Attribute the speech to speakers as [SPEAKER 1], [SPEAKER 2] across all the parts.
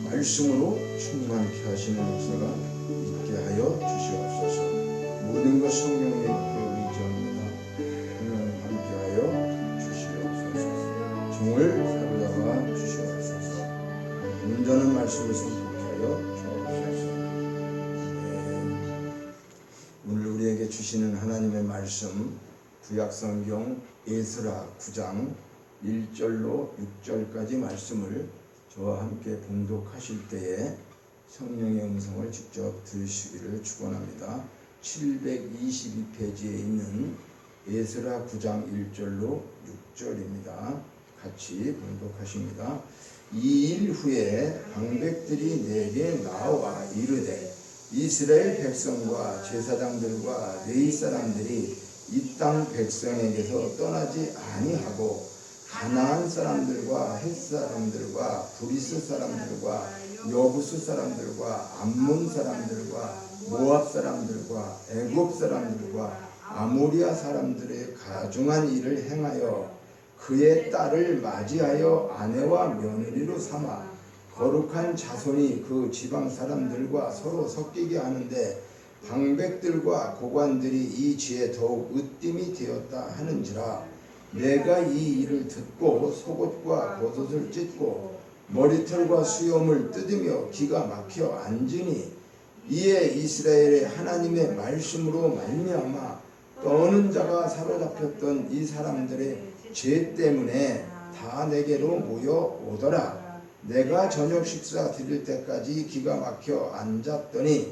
[SPEAKER 1] 말씀으로 충만케 하시는 역사가 있게 하여 주시옵소서. 모든 것 성령의 의지합니다. 하나님 함께하여 주시옵소서. 종을 사로잡아 주시옵소서. 온전한 말씀을 선포케 하여 주옵소서. 오늘 우리에게 주시는 하나님의 말씀, 구약성경 에스라 9장 1절로 6절까지 말씀을 저와 함께 봉독하실 때에 성령의 음성을 직접 들으시기를 축원합니다. 722페이지에 있는 에스라 9장 1절로 6절입니다. 같이 봉독하십니다. 2일 후에 방백들이 내게 나와 이르되 이스라엘 백성과 제사장들과 레위 사람들이 이 땅 백성에게서 떠나지 아니하고 가나안 사람들과 헷 사람들과 브리스 사람들과 여부스 사람들과 암몬 사람들과 모압 사람들과 애굽 사람들과 아모리아 사람들의 가중한 일을 행하여 그의 딸을 맞이하여 아내와 며느리로 삼아 거룩한 자손이 그 지방 사람들과 서로 섞이게 하는데 방백들과 고관들이 이 지에 더욱 으뜸이 되었다 하는지라. 내가 이 일을 듣고 속옷과 겉옷을 찢고 머리털과 수염을 뜯으며 기가 막혀 앉으니 이에 이스라엘의 하나님의 말씀으로 말미암아 떠오는 자가 사로잡혔던 이 사람들의 죄 때문에 다 내게로 모여 오더라. 내가 저녁 식사 드릴 때까지 기가 막혀 앉았더니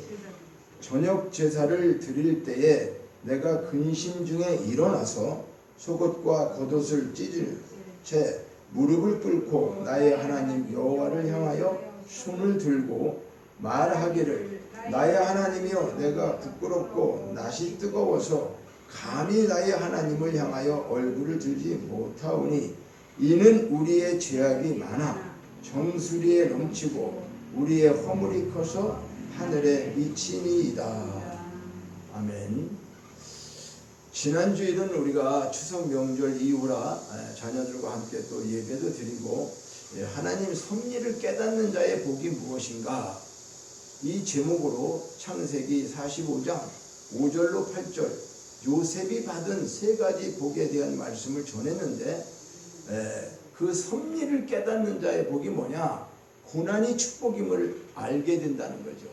[SPEAKER 1] 저녁 제사를 드릴 때에 내가 근심 중에 일어나서 속옷과 겉옷을 찢을 채 무릎을 꿇고 나의 하나님 여호와를 향하여 손을 들고 말하기를 나의 하나님이여 내가 부끄럽고 낯이 뜨거워서 감히 나의 하나님을 향하여 얼굴을 들지 못하오니 이는 우리의 죄악이 많아 정수리에 넘치고 우리의 허물이 커서 하늘에 미치니이다. 아멘. 지난 주일은 우리가 추석 명절 이후라 자녀들과 함께 또 예배도 드리고 하나님 섭리를 깨닫는 자의 복이 무엇인가 이 제목으로 창세기 45장 5절로 8절 요셉이 받은 세 가지 복에 대한 말씀을 전했는데 그 섭리를 깨닫는 자의 복이 뭐냐? 고난이 축복임을 알게 된다는 거죠.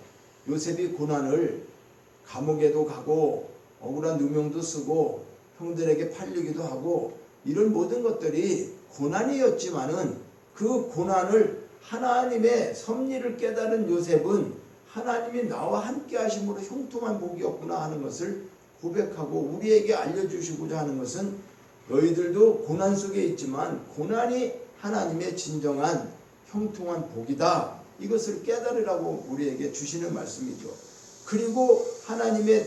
[SPEAKER 1] 요셉이 고난을 감옥에도 가고 억울한 누명도 쓰고 형들에게 팔리기도 하고 이런 모든 것들이 고난이었지만은 그 고난을 하나님의 섭리를 깨달은 요셉은 하나님이 나와 함께 하심으로 형통한 복이었구나 하는 것을 고백하고 우리에게 알려주시고자 하는 것은 너희들도 고난 속에 있지만 고난이 하나님의 진정한 형통한 복이다. 이것을 깨달으라고 우리에게 주시는 말씀이죠. 그리고 하나님의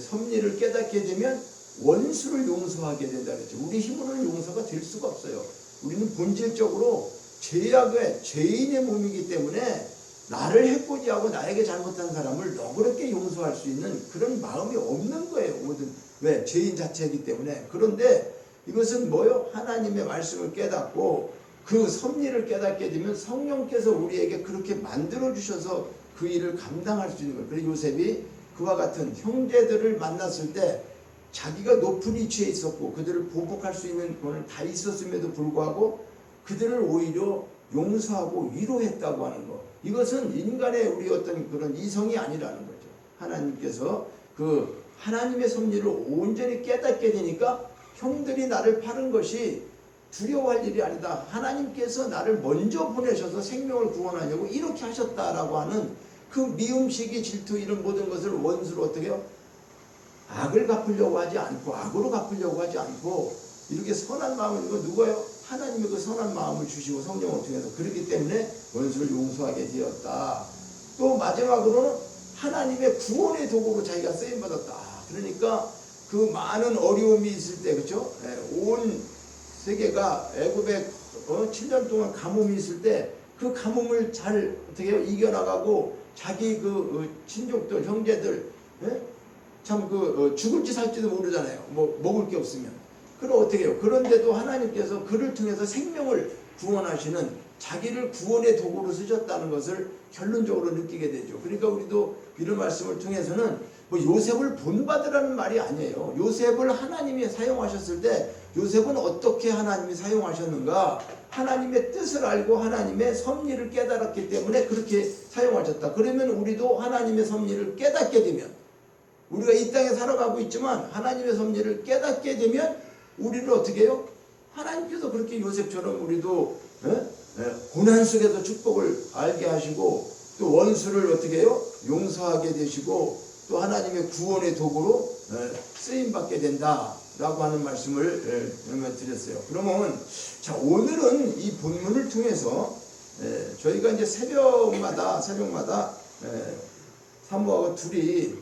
[SPEAKER 1] 섭리를 깨닫게 되면 원수를 용서하게 된다 그랬죠. 우리 힘으로는 용서가 될 수가 없어요. 우리는 본질적으로 죄악의 죄인의 몸이기 때문에 나를 해코지하고 나에게 잘못한 사람을 너그럽게 용서할 수 있는 그런 마음이 없는 거예요. 모든 왜? 죄인 자체이기 때문에. 그런데 이것은 뭐요? 하나님의 말씀을 깨닫고 그 섭리를 깨닫게 되면 성령께서 우리에게 그렇게 만들어 주셔서 그 일을 감당할 수 있는 거예요. 그래서 요셉이 그와 같은 형제들을 만났을 때 자기가 높은 위치에 있었고 그들을 보복할 수 있는 권을 다 있었음에도 불구하고 그들을 오히려 용서하고 위로했다고 하는 것. 이것은 인간의 우리 어떤 그런 이성이 아니라는 거죠. 하나님께서 그 하나님의 섭리를 온전히 깨닫게 되니까 형들이 나를 파는 것이 두려워할 일이 아니다. 하나님께서 나를 먼저 보내셔서 생명을 구원하려고 이렇게 하셨다라고 하는 그 미움시기 질투 이런 모든 것을 원수로 어떻게 해요? 악을 갚으려고 하지 않고 악으로 갚으려고 하지 않고 이렇게 선한 마음을 이거 누가요? 하나님이 그 선한 마음을 주시고 성령을 통해서 그렇기 때문에 원수를 용서하게 되었다. 또 마지막으로는 하나님의 구원의 도구로 자기가 쓰임받았다. 그러니까 그 많은 어려움이 있을 때 그렇죠? 온 세계가 애굽에 7년 동안 가뭄이 있을 때 그 가뭄을 잘 어떻게 해요? 이겨나가고 자기 그 친족들 형제들 참 죽을지 살지도 모르잖아요. 뭐 먹을 게 없으면. 그럼 어떻게 해요? 그런데도 하나님께서 그를 통해서 생명을 구원하시는 자기를 구원의 도구로 쓰셨다는 것을 결론적으로 느끼게 되죠. 그러니까 우리도 이런 말씀을 통해서는 뭐 요셉을 본받으라는 말이 아니에요. 요셉을 하나님이 사용하셨을 때 요셉은 어떻게 하나님이 사용하셨는가, 하나님의 뜻을 알고 하나님의 섭리를 깨달았기 때문에 그렇게 사용하셨다. 그러면 우리도 하나님의 섭리를 깨닫게 되면, 우리가 이 땅에 살아가고 있지만 하나님의 섭리를 깨닫게 되면 우리를 어떻게 해요? 하나님께서 그렇게 요셉처럼 우리도 고난 속에서 축복을 알게 하시고, 또 원수를 어떻게 해요? 용서하게 되시고, 또 하나님의 구원의 도구로 쓰임받게 된다라고 하는 말씀을 드렸어요. 그러면 자, 오늘은 이 본문을 통해서 저희가 이제 새벽마다 사모하고 둘이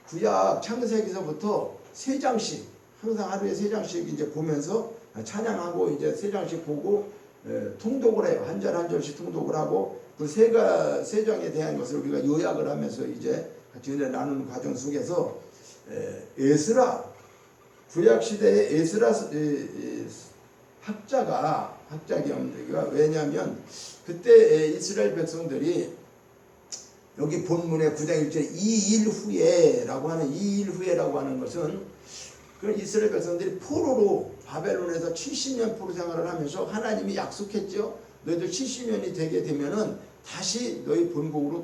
[SPEAKER 1] 구약 창세기서부터 3장씩, 항상 하루에 3장씩 이제 보면서 찬양하고 이제 3장씩 보고 통독을 해요. 한 절 한 절씩 통독을 하고, 그 세 장에 대한 것을 우리가 요약을 하면서 이제 같이 은혜 나누는 과정 속에서 에스라, 구약 시대의 에스라 학자 겸, 왜냐하면 그때 이스라엘 백성들이 여기 본문의 9장 1절에 2일 후에라고 하는 것은 그 이스라엘 백성들이 포로로 바벨론에서 70년 포로 생활을 하면서 하나님이 약속했죠. 너희들 70년이 되게 되면은 다시 너희 본국으로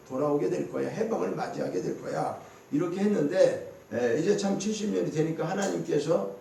[SPEAKER 1] 돌아오게 될 거야. 해방을 맞이하게 될 거야. 이렇게 했는데 이제 참 70년이 되니까 하나님께서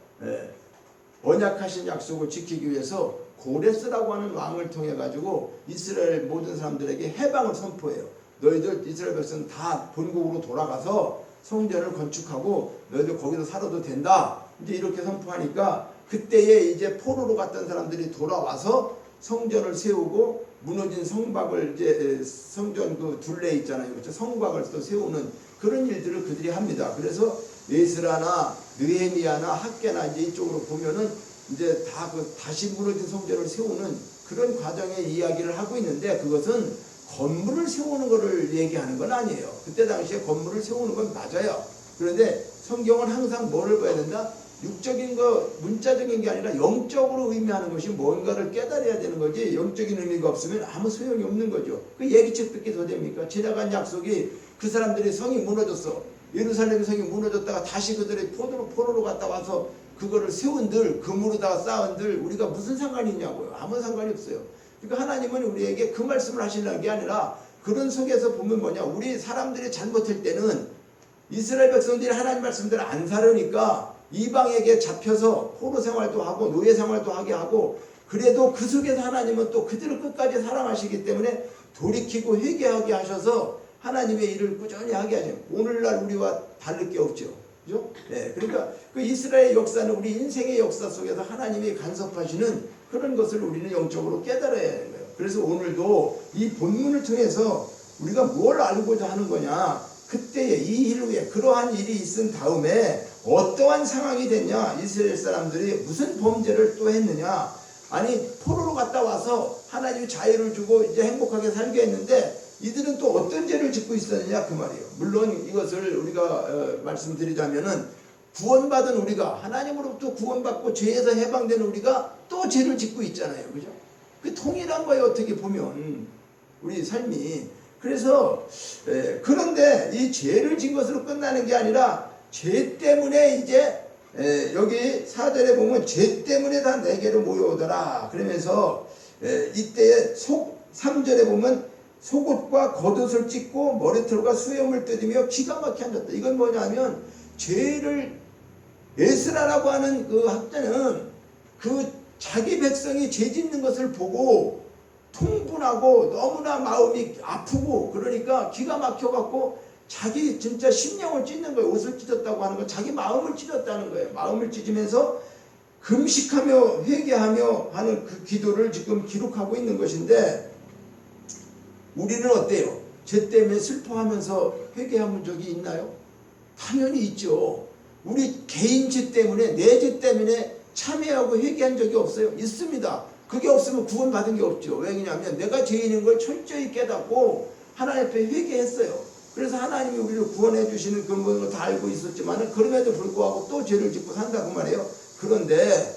[SPEAKER 1] 언약하신 약속을 지키기 위해서 고레스라고 하는 왕을 통해 가지고 이스라엘 모든 사람들에게 해방을 선포해요. 너희들 이스라엘 백성 다 본국으로 돌아가서 성전을 건축하고 너희들 거기서 살아도 된다. 이제 이렇게 선포하니까 그때에 이제 포로로 갔던 사람들이 돌아와서 성전을 세우고, 무너진 성박을 이제 성전 그 둘레 있잖아요. 그렇죠? 성곽을 또 세우는 그런 일들을 그들이 합니다. 그래서 에스라나 느헤미야나 학개나 이제 이쪽으로 보면은 이제 다 다시 무너진 성전을 세우는 그런 과정의 이야기를 하고 있는데, 그것은 건물을 세우는 것을 얘기하는 건 아니에요. 그때 당시에 건물을 세우는 건 맞아요. 그런데 성경은 항상 뭐를 봐야 된다? 육적인 거, 문자적인 게 아니라 영적으로 의미하는 것이 뭔가를 깨달아야 되는 거지, 영적인 의미가 없으면 아무 소용이 없는 거죠. 그 얘기책 듣기 더 됩니까? 지나간 약속이, 그 사람들이 성이 무너졌어. 예루살렘 성이 무너졌다가 다시 그들이 포로로 갔다 와서 그거를 세운들, 금으로다가 쌓은들 우리가 무슨 상관이 있냐고요. 아무 상관이 없어요. 그러니까 하나님은 우리에게 그 말씀을 하시려는 게 아니라, 그런 속에서 보면 뭐냐, 우리 사람들이 잘못할 때는 이스라엘 백성들이 하나님 말씀대로 안 살으니까 이방에게 잡혀서 포로 생활도 하고 노예 생활도 하게 하고, 그래도 그 속에서 하나님은 또 그들을 끝까지 사랑하시기 때문에 돌이키고 회개하게 하셔서 하나님의 일을 꾸준히 하게 하죠. 오늘날 우리와 다를 게 없죠. 그죠? 네, 그러니까 그 이스라엘 역사는 우리 인생의 역사 속에서 하나님이 간섭하시는 그런 것을 우리는 영적으로 깨달아야 하는 거예요. 그래서 오늘도 이 본문을 통해서 우리가 뭘 알고자 하는 거냐, 그때에 이 일 후에 그러한 일이 있은 다음에 어떠한 상황이 됐냐, 이스라엘 사람들이 무슨 범죄를 또 했느냐, 아니 포로로 갔다 와서 하나님이 자유를 주고 이제 행복하게 살게 했는데 이들은 또 어떤 죄를 짓고 있었느냐 그 말이에요. 물론 이것을 우리가 말씀드리자면은 구원받은 우리가, 하나님으로부터 구원받고 죄에서 해방된 우리가 또 죄를 짓고 있잖아요. 그죠? 그 통일한 거예요. 어떻게 보면 우리 삶이. 그래서 그런데 이 죄를 진 것으로 끝나는 게 아니라, 죄 때문에 이제 여기 4절에 보면 죄 때문에 다 내게로 모여오더라 그러면서 이때에 3절에 보면 속옷과 겉옷을 찢고 머리털과 수염을 뜯으며 기가 막히게 앉았다. 이건 뭐냐면, 죄를, 에스라라고 하는 그 학자는 그 자기 백성이 죄 짓는 것을 보고 통분하고 너무나 마음이 아프고, 그러니까 기가 막혀갖고 자기 진짜 심령을 찢는 거예요. 옷을 찢었다고 하는 건 자기 마음을 찢었다는 거예요. 마음을 찢으면서 금식하며 회개하며 하는 그 기도를 지금 기록하고 있는 것인데, 우리는 어때요? 죄 때문에 슬퍼하면서 회개한 적이 있나요? 당연히 있죠. 우리 개인 죄 때문에, 내 죄 때문에 참회하고 회개한 적이 없어요? 있습니다. 그게 없으면 구원받은 게 없죠. 왜냐하면 내가 죄인인 걸 철저히 깨닫고 하나님 앞에 회개했어요. 그래서 하나님이 우리를 구원해 주시는 그런 것을 다 알고 있었지만, 그럼에도 불구하고 또 죄를 짓고 산다고 말이에요. 그런데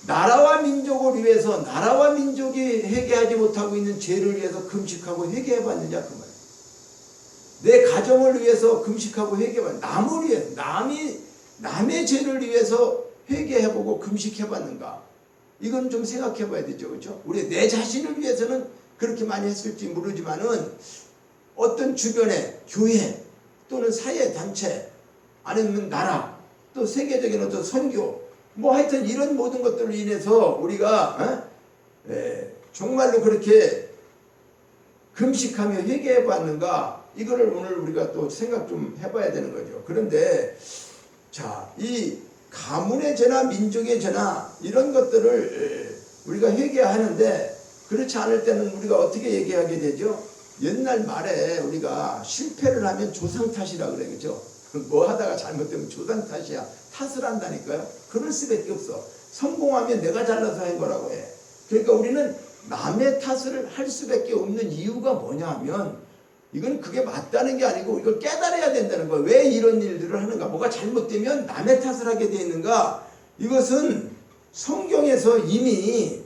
[SPEAKER 1] 나라와 민족을 위해서 나라와 민족이 회개하지 못하고 있는 죄를 위해서 금식하고 회개해 봤느냐 그 말이에요. 내 가정을 위해서 금식하고 회개해 봤느냐, 남을 위해 남의 죄를 위해서 회개해 보고 금식해 봤는가, 이건 좀 생각해 봐야 되죠. 그렇죠? 우리 내 자신을 위해서는 그렇게 많이 했을지 모르지만은 어떤 주변의 교회 또는 사회 단체 아니면 나라 또 세계적인 어떤 선교 뭐 하여튼 이런 모든 것들로 인해서 우리가 정말로 그렇게 금식하며 회개해 봤는가, 이거를 오늘 우리가 또 생각 좀 해봐야 되는 거죠. 그런데 자, 이 가문의 죄나 민족의 죄나 이런 것들을 우리가 회개하는데 그렇지 않을 때는 우리가 어떻게 얘기하게 되죠? 옛날 말에 우리가 실패를 하면 조상 탓이라 그래, 그죠? 뭐 하다가 잘못되면 조상 탓이야. 탓을 한다니까요. 그럴 수밖에 없어. 성공하면 내가 잘나서 한 거라고 해. 그러니까 우리는 남의 탓을 할 수밖에 없는 이유가 뭐냐 하면, 이건 그게 맞다는 게 아니고 이걸 깨달아야 된다는 거예요. 왜 이런 일들을 하는가, 뭐가 잘못되면 남의 탓을 하게 되어 있는가. 이것은 성경에서 이미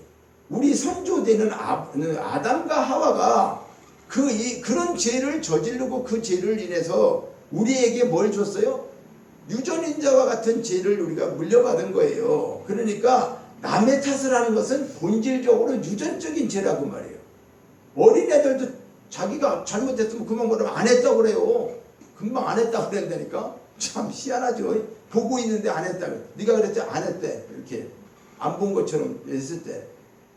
[SPEAKER 1] 우리 선조되는 아담과 하와가 그런 죄를 저지르고 그 죄를 인해서 우리에게 뭘 줬어요? 유전인자와 같은 죄를 우리가 물려받은 거예요. 그러니까 남의 탓을 하는 것은 본질적으로 유전적인 죄라고 말이에요. 어린애들도 자기가 잘못했으면 그만 그러면 안 했다고 그래요. 금방 안 했다고 그런다니까. 참 희한하죠. 보고 있는데 안 했다고. 네가 그랬지? 안 했대. 이렇게 안 본 것처럼 했을 때.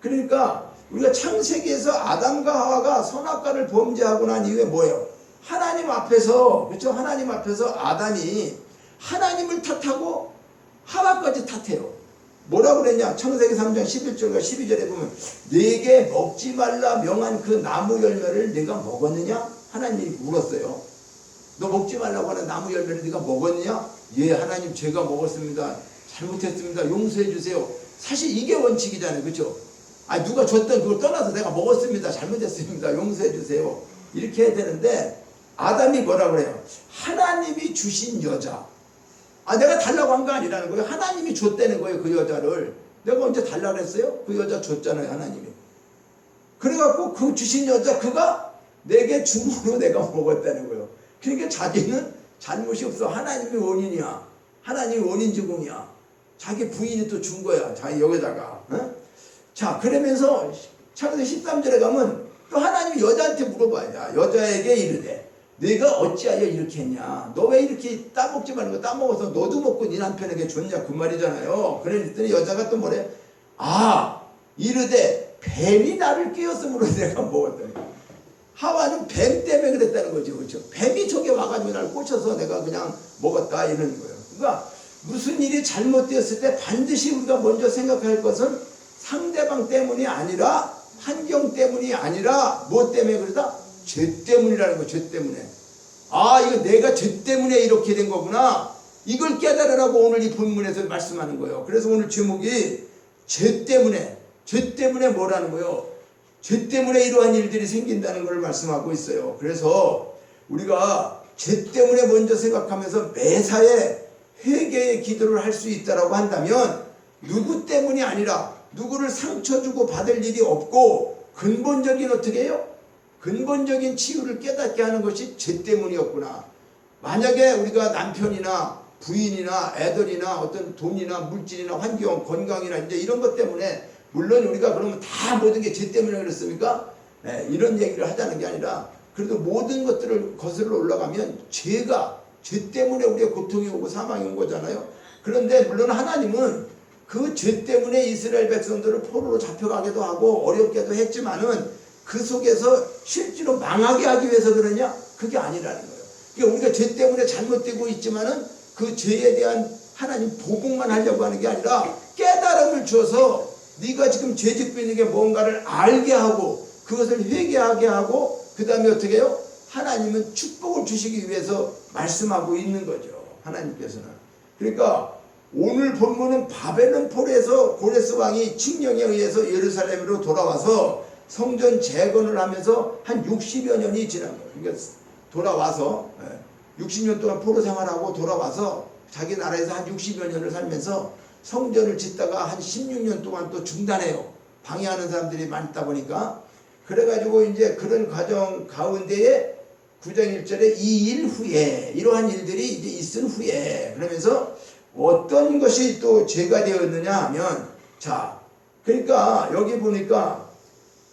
[SPEAKER 1] 그러니까 우리가 창세기에서 아담과 하와가 선악과를 범죄하고 난 이후에 뭐예요? 하나님 앞에서, 그렇죠? 하나님 앞에서 아담이 하나님을 탓하고 하와까지 탓해요. 뭐라고 그랬냐? 창세기 3장 11절과 12절에 보면 네게 먹지 말라 명한 그 나무 열매를 네가 먹었느냐? 하나님이 물었어요. 너 먹지 말라고 하는 나무 열매를 네가 먹었느냐? 예, 하나님 제가 먹었습니다. 잘못했습니다. 용서해 주세요. 사실 이게 원칙이잖아요. 그렇죠? 누가 줬던 그걸 떠나서 내가 먹었습니다. 잘못했습니다. 용서해 주세요. 이렇게 해야 되는데 아담이 뭐라 그래요? 하나님이 주신 여자. 내가 달라고 한 거 아니라는 거예요. 하나님이 줬다는 거예요. 그 여자를. 내가 언제 달라고 했어요? 그 여자 줬잖아요. 하나님이. 그래갖고 그 주신 여자 그가 내게 줌으로 내가 먹었다는 거예요. 그러니까 자기는 잘못이 없어. 하나님이 원인이야. 하나님이 원인 제공이야. 자기 부인이 또 준 거야. 자기 여기다가. 자, 그러면서 창세기 13절에 가면 또 하나님이 여자한테 물어봐야, 여자에게 이르되 네가 어찌하여 이렇게 했냐? 너 왜 이렇게 따먹지 말는 거 따먹어서 너도 먹고 네 남편에게 줬냐? 그 말이잖아요. 그랬더니 여자가 또 뭐래? 이르되 뱀이 나를 끼었으므로 내가 먹었더니. 하와는 뱀 때문에 그랬다는 거죠. 그렇죠? 뱀이 저게 와가지고 나를 꽂혀서 내가 그냥 먹었다 이러는 거예요. 그러니까 무슨 일이 잘못되었을 때 반드시 우리가 먼저 생각할 것은 상대방 때문이 아니라, 환경 때문이 아니라 뭐 때문에 그러다? 죄 때문이라는 거예요. 죄 때문에. 이거 내가 죄 때문에 이렇게 된 거구나. 이걸 깨달으라고 오늘 이 본문에서 말씀하는 거예요. 그래서 오늘 제목이 죄 때문에 뭐라는 거예요? 죄 때문에 이러한 일들이 생긴다는 걸 말씀하고 있어요. 그래서 우리가 죄 때문에 먼저 생각하면서 매사에 회개의 기도를 할 수 있다라고 한다면 누구 때문이 아니라, 누구를 상처 주고 받을 일이 없고 근본적인 어떻게 해요? 근본적인 치유를 깨닫게 하는 것이 죄 때문이었구나. 만약에 우리가 남편이나 부인이나 애들이나 어떤 돈이나 물질이나 환경, 건강이나 이제 이런 것 때문에, 물론 우리가 그러면 다 모든 게 죄 때문에 그랬습니까? 이런 얘기를 하자는 게 아니라, 그래도 모든 것들을 거슬러 올라가면 죄 때문에 우리의 고통이 오고 사망이 온 거잖아요. 그런데 물론 하나님은 그 죄 때문에 이스라엘 백성들을 포로로 잡혀가기도 하고 어렵게도 했지만은 그 속에서 실제로 망하게 하기 위해서 그러냐? 그게 아니라는 거예요. 그러니까 우리가 죄 때문에 잘못되고 있지만은 그 죄에 대한 하나님 보복만 하려고 하는 게 아니라 깨달음을 줘서 네가 지금 죄 짓고 있는 게 뭔가를 알게 하고 그것을 회개하게 하고, 그 다음에 어떻게 해요? 하나님은 축복을 주시기 위해서 말씀하고 있는 거죠. 하나님께서는. 그러니까 오늘 본문은 바벨론 포로에서 고레스 왕이 칙령에 의해서 예루살렘으로 돌아와서 성전 재건을 하면서 한 60여 년이 지난 거예요. 그러니까 돌아와서 60년 동안 포로 생활하고 돌아와서 자기 나라에서 한 60여 년을 살면서 성전을 짓다가 한 16년 동안 또 중단해요. 방해하는 사람들이 많다 보니까. 그래가지고 이제 그런 과정 가운데에 9장 1절에 이 일 후에 이러한 일들이 이제 있은 후에 그러면서 어떤 것이 또 죄가 되었느냐 하면 자 그러니까 여기 보니까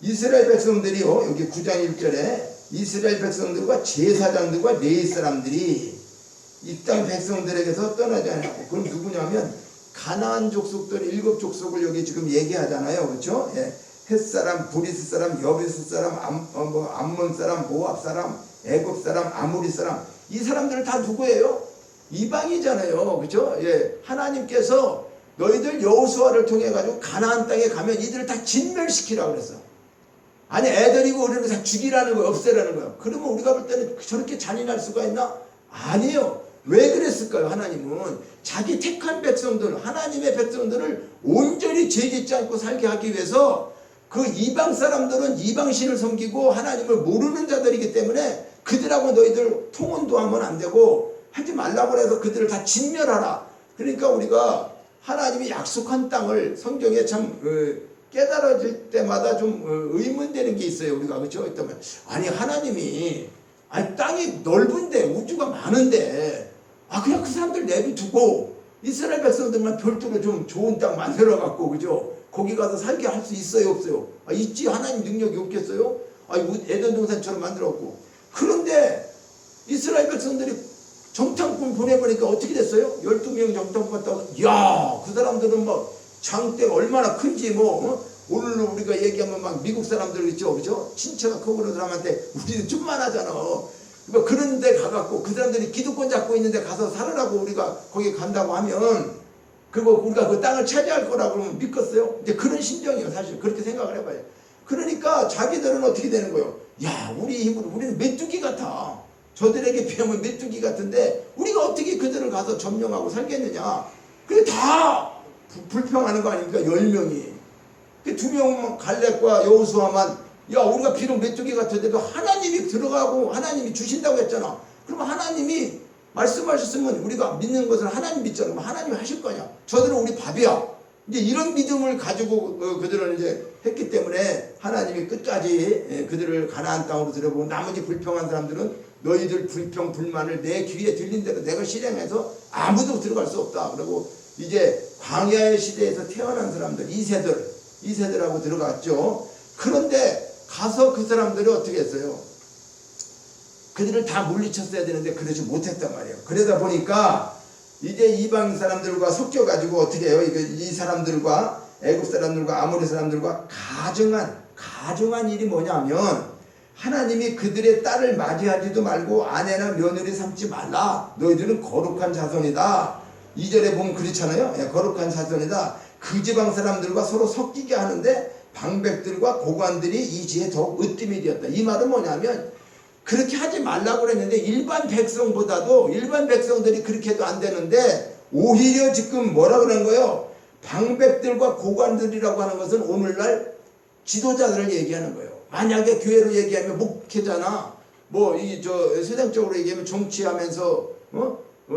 [SPEAKER 1] 이스라엘 백성들이요 여기 9장 1절에 이스라엘 백성들과 제사장들과 레위 사람들이 이 땅 백성들에게서 떠나지 않았고 그럼 누구냐면 가나안 족속들 7족속을 여기 지금 얘기하잖아요. 그렇죠? 예. 햇사람, 브리스 사람, 여비스 사람, 암몬 사람, 모압 사람, 애굽 사람, 아모리 사람 이 사람들은 다 누구예요? 이방이잖아요. 그렇죠? 예. 하나님께서 너희들 여호수아를 통해 가지고 가나안 땅에 가면 이들을 다 진멸시키라고 그랬어. 아니 애들이고 어른을 다 죽이라는 거예요. 없애라는 거예요. 그러면 우리가 볼 때는 저렇게 잔인할 수가 있나? 아니에요. 왜 그랬을까요? 하나님은 자기 택한 백성들 하나님의 백성들을 온전히 죄짓지 않고 살게 하기 위해서 그 이방 사람들은 이방신을 섬기고 하나님을 모르는 자들이기 때문에 그들하고 너희들 통혼도 하면 안 되고 하지 말라고 해서 그들을 다 진멸하라. 그러니까 우리가 하나님이 약속한 땅을 성경에 참 깨달아질 때마다 좀 의문되는 게 있어요. 우리가 그렇죠? 아니 하나님이 아니 땅이 넓은데 우주가 많은데 그냥 그 사람들 내비두고 이스라엘 백성들만 별도로 좀 좋은 땅 만들어 갖고 그죠? 거기 가서 살게 할 수 있어요 없어요? 있지. 하나님 능력이 없겠어요? 에덴 동산처럼 만들었고. 그런데 이스라엘 백성들이 정탐꾼 보내보니까 어떻게 됐어요? 12명 정탐꾼 갔다가 야 그 사람들은 막 장대가 얼마나 큰지 오늘 우리가 얘기하면 막 미국 사람들 있죠 그죠? 친척가 크고 그런 사람한테 우리는 좀만 하잖아. 그런 데 가갖고 그 사람들이 기득권 잡고 있는 데 가서 살으라고 우리가 거기 간다고 하면 그거 우리가 그 땅을 차지할 거라고 그러면 믿겠어요? 이제 그런 심정이에요. 사실 그렇게 생각을 해봐요. 그러니까 자기들은 어떻게 되는 거예요? 야 우리 힘으로 우리는 메뚜기 같아. 저들에게 비하면 메뚜기 같은데 우리가 어떻게 그들을 가서 점령하고 살겠느냐. 그게 다 불평하는 거 아닙니까? 10명이. 그 2명 갈렙과 여호수아만 야 우리가 비록 메뚜기 같은데도 하나님이 들어가고 하나님이 주신다고 했잖아. 그러면 하나님이 말씀하셨으면 우리가 믿는 것은 하나님 믿잖아. 그럼 하나님이 하실 거냐. 저들은 우리 밥이야. 이제 이런 믿음을 가지고 그들은 이제 했기 때문에 하나님이 끝까지 그들을 가나안 땅으로 들여보고 나머지 불평한 사람들은 너희들 불평 불만을 내 귀에 들린 대로 내가 실행해서 아무도 들어갈 수 없다. 그리고 이제 광야의 시대에서 태어난 사람들 2세들하고 들어갔죠. 그런데 가서 그 사람들이 어떻게 했어요? 그들을 다 물리쳤어야 되는데 그러지 못했단 말이에요. 그러다 보니까 이제 이방 사람들과 섞여가지고 어떻게 해요? 이 사람들과 애굽 사람들과 아모리 사람들과 가정한 일이 뭐냐면 하나님이 그들의 딸을 맞이하지도 말고 아내나 며느리 삼지 말라. 너희들은 거룩한 자손이다. 2절에 보면 그렇잖아요. 거룩한 자손이다. 그 지방 사람들과 서로 섞이게 하는데 방백들과 고관들이 이 지에 더욱 으뜸이 되었다. 이 말은 뭐냐면 그렇게 하지 말라고 그랬는데 일반 백성보다도 일반 백성들이 그렇게 해도 안 되는데 오히려 지금 뭐라 그런 거예요? 방백들과 고관들이라고 하는 것은 오늘날 지도자들을 얘기하는 거예요. 만약에 교회로 얘기하면 목회자나 세상적으로 얘기하면 정치하면서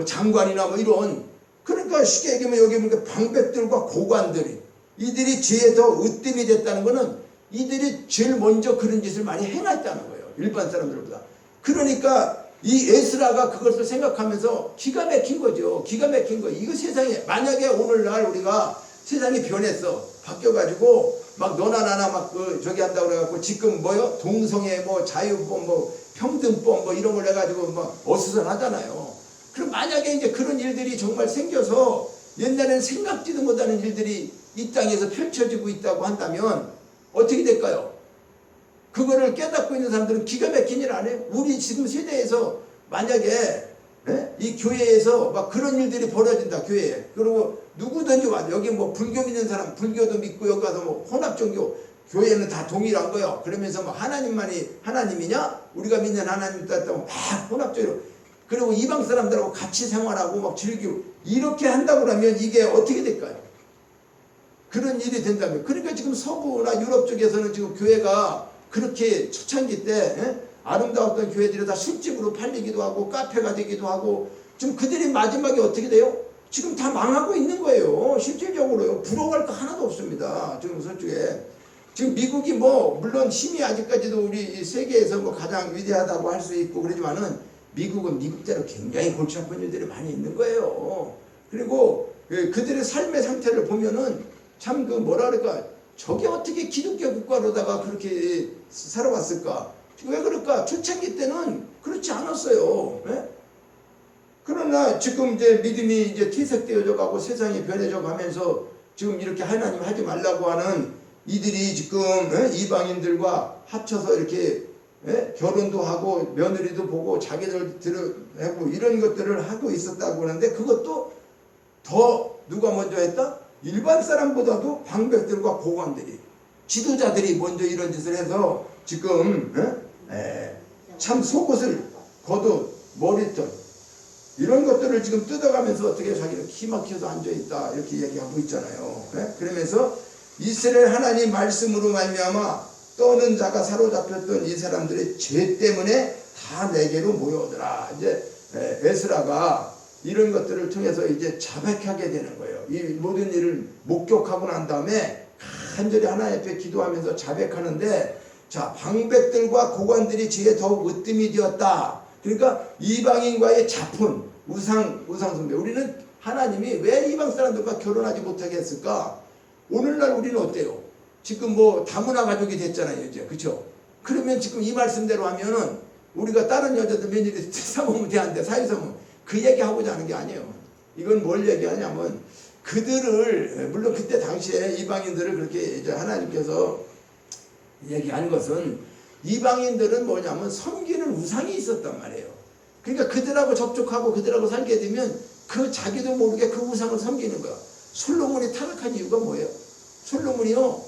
[SPEAKER 1] 장관이나 이런 그러니까 쉽게 얘기하면 여기 보니까 방백들과 고관들이 이들이 죄에 더 으뜸이 됐다는 것은 이들이 제일 먼저 그런 짓을 많이 행했다는 거예요. 일반 사람들보다. 그러니까 이 에스라가 그것을 생각하면서 기가 막힌 거죠. 기가 막힌 거. 이거 세상에 만약에 오늘날 우리가 세상이 변했어. 바뀌어가지고 막 너나 나나 저기 한다고 그래갖고 지금 동성애 자유법 평등법 이런 걸 해가지고 어수선하잖아요. 그럼 만약에 이제 그런 일들이 정말 생겨서 옛날에는 생각지도 못하는 일들이 이 땅에서 펼쳐지고 있다고 한다면 어떻게 될까요? 그거를 깨닫고 있는 사람들은 기가 막힌 일 안 해요. 우리 지금 세대에서 만약에 이 교회에서 그런 일들이 벌어진다. 교회에. 그리고 누구든지 와도 여기 불교 믿는 사람 불교도 믿고 여기 가서 혼합종교 교회는 다 동일한 거예요. 그러면서 하나님만이 하나님이냐? 우리가 믿는 하나님 같다고 혼합적으로 그리고 이방 사람들하고 같이 생활하고 즐기고 이렇게 한다고 그러면 이게 어떻게 될까요? 그런 일이 된다면. 그러니까 지금 서부나 유럽 쪽에서는 지금 교회가 그렇게 초창기 때 아름다웠던 교회들이 다 술집으로 팔리기도 하고 카페가 되기도 하고 좀 그들이 마지막에 어떻게 돼요? 지금 다 망하고 있는 거예요. 실질적으로요. 부러워할 거 하나도 없습니다. 지금 서쪽에. 지금 미국이 뭐 물론 힘이 아직까지도 우리 세계에서 뭐 가장 위대하다고 할 수 있고 그러지만은 미국은 미국대로 굉장히 골치 아픈 일들이 많이 있는 거예요. 그리고 그들의 삶의 상태를 보면은 참 그 뭐라 그럴까, 저게 어떻게 기독교 국가로다가 그렇게 살아왔을까? 왜 그럴까? 초창기 때는 그렇지 않았어요. 예? 그러나 지금 이제 믿음이 이제 퇴색되어져 가고 세상이 변해져 가면서 지금 이렇게 하나님 하지 말라고 하는 이들이 지금 이방인들과 합쳐서 이렇게 결혼도 하고 며느리도 보고 자기들 하고 이런 것들을 하고 있었다고 하는데, 그것도 더 누가 먼저 했다? 일반 사람보다도 방백들과 고관들이, 지도자들이 먼저 이런 짓을 해서 지금 참 속옷을 걷어 머리털 이런 것들을 지금 뜯어가면서 어떻게 자기는 기막혀서 앉아있다 이렇게 얘기하고 있잖아요. 그러면서 이스라엘 하나님 말씀으로 말미암아 떠는 자가 사로잡혔던 이 사람들의 죄 때문에 다 내게로 모여오더라. 이제 에스라가 이런 것들을 통해서 이제 자백하게 되는 거예요. 이 모든 일을 목격하고 난 다음에 간절히 하나님 앞에 기도하면서 자백하는데, 자, 방백들과 고관들이 죄에 더욱 으뜸이 되었다. 그러니까 이방인과의 자폰, 우상숭배. 우리는 하나님이 왜 이방 사람들과 결혼하지 못하게 했을까? 오늘날 우리는 어때요? 지금 뭐 다문화 가족이 됐잖아요, 이제. 그쵸? 그러면 지금 이 말씀대로 하면은 우리가 다른 여자들 며느리 사모면 대한대 사회사모 그 얘기하고자 하는 게 아니에요. 이건 뭘 얘기하냐면, 그들을, 물론 그때 당시에 이방인들을 그렇게 이제 하나님께서 얘기하는 것은, 이방인들은 뭐냐면 섬기는 우상이 있었단 말이에요. 그러니까 그들하고 접촉하고 그들하고 살게 되면 그 자기도 모르게 그 우상을 섬기는 거야. 솔로몬이 타락한 이유가 뭐예요? 솔로몬이요,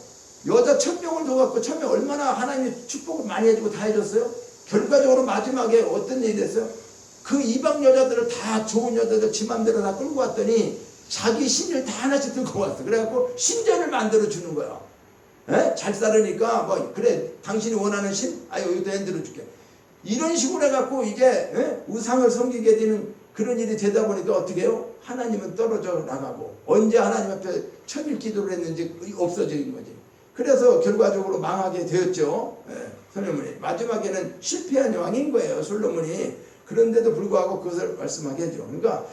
[SPEAKER 1] 여자 1000명을 줘갖고 1000명 얼마나 하나님이 축복을 많이 해주고 다 해줬어요? 결과적으로 마지막에 어떤 일이 됐어요? 그 이방 여자들을 다 좋은 여자들 지 맘대로 다 끌고 왔더니 자기 신을 다 하나씩 들고 왔어. 그래갖고 신전을 만들어 주는 거야. 잘 살으니까 뭐 그래 당신이 원하는 신? 여기도 흔들어 줄게. 이런 식으로 해갖고 이제 우상을 섬기게 되는 그런 일이 되다 보니까 어떻게 해요? 하나님은 떨어져 나가고, 언제 하나님 앞에 천일 기도를 했는지 없어진 거지. 그래서 결과적으로 망하게 되었죠. 솔로몬이 마지막에는 실패한 왕인 거예요, 솔로몬이. 그런데도 불구하고 그것을 말씀하게 해줘. 그러니까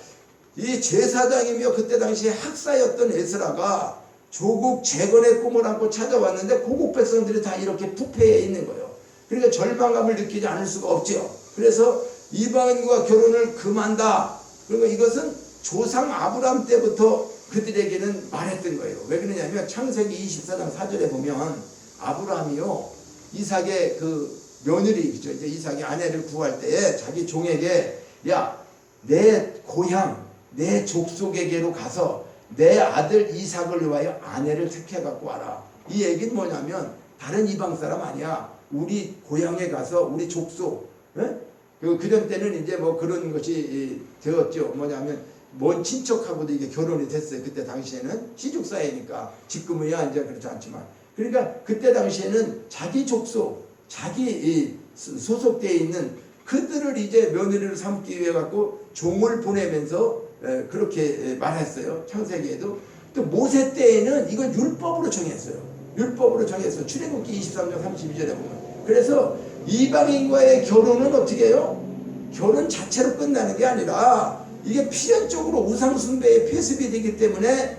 [SPEAKER 1] 이 제사장이며 그때 당시에 학사였던 에스라가 조국 재건의 꿈을 안고 찾아왔는데 고국 백성들이 다 이렇게 부패해 있는 거예요. 그러니까 절망감을 느끼지 않을 수가 없죠. 그래서 이방인과 결혼을 금한다. 그러니까 이것은 조상 아브람 때부터 그들에게는 말했던 거예요. 왜 그러냐면 창세기 24장 4절에 보면 아브라함이요, 이삭의 그 며느리죠. 이제 이삭이 아내를 구할 때에 자기 종에게, 야, 내 고향, 내 족속에게로 가서 내 아들 이삭을 위하여 아내를 택해 갖고 와라. 이 얘기는 뭐냐면 다른 이방 사람 아니야. 우리 고향에 가서 우리 족속, 그전 때는 이제 뭐 그런 것이 되었죠. 뭐냐면 먼 친척하고도 이게 결혼이 됐어요. 그때 당시에는 시juk 사회니까. 지금은야 이제 그렇지 않지만. 그러니까 그때 당시에는 자기 족속, 자기 소속되어 있는 그들을 이제 며느리를 삼기 위해 갖고 종을 보내면서 그렇게 말했어요. 창세기에도. 또 모세 때에는 이건 율법으로 정했어요. 율법으로 정했어요. 출애굽기 23장 32절에 보면. 그래서 이방인과의 결혼은 어떻게 해요? 결혼 자체로 끝나는 게 아니라 이게 필연적으로 우상숭배의 폐습이 되기 때문에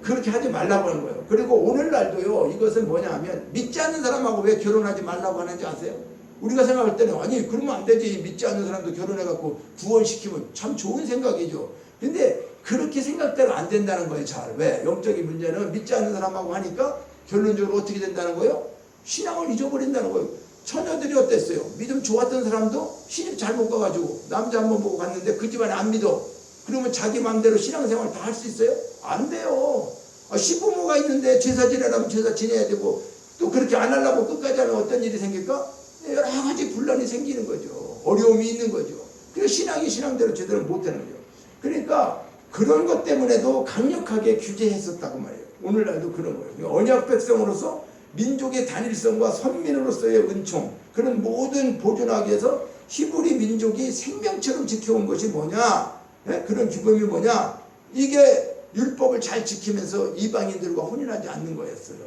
[SPEAKER 1] 그렇게 하지 말라고 하는 거예요. 그리고 오늘날도요, 이것은 뭐냐 하면 믿지 않는 사람하고 왜 결혼하지 말라고 하는지 아세요? 우리가 생각할 때는 아니 그러면 안 되지, 믿지 않는 사람도 결혼해갖고 구원시키면 참 좋은 생각이죠. 근데 그렇게 생각대로 안 된다는 거예요. 잘. 왜? 영적인 문제는 믿지 않는 사람하고 하니까 결론적으로 어떻게 된다는 거예요? 신앙을 잊어버린다는 거예요. 처녀들이 어땠어요? 믿음 좋았던 사람도 시집 잘못 가가지고 남자 한번 보고 갔는데 그 집안에 안 믿어. 그러면 자기 마음대로 신앙생활 다 할 수 있어요? 안 돼요. 시부모가 있는데 제사 지내라면 제사 지내야 되고, 또 그렇게 안 하려고 끝까지 하면 어떤 일이 생길까? 여러 가지 분란이 생기는 거죠. 어려움이 있는 거죠. 그래서 신앙이 신앙대로 제대로 못하는 거죠. 그러니까 그런 것 때문에도 강력하게 규제했었다고 말이에요. 오늘날도 그런 거예요. 언약 백성으로서 민족의 단일성과 선민으로서의 은총, 그런 모든 보존하기 위해서 히브리 민족이 생명처럼 지켜온 것이 뭐냐? 그런 규범이 뭐냐? 이게 율법을 잘 지키면서 이방인들과 혼인하지 않는 거였어요.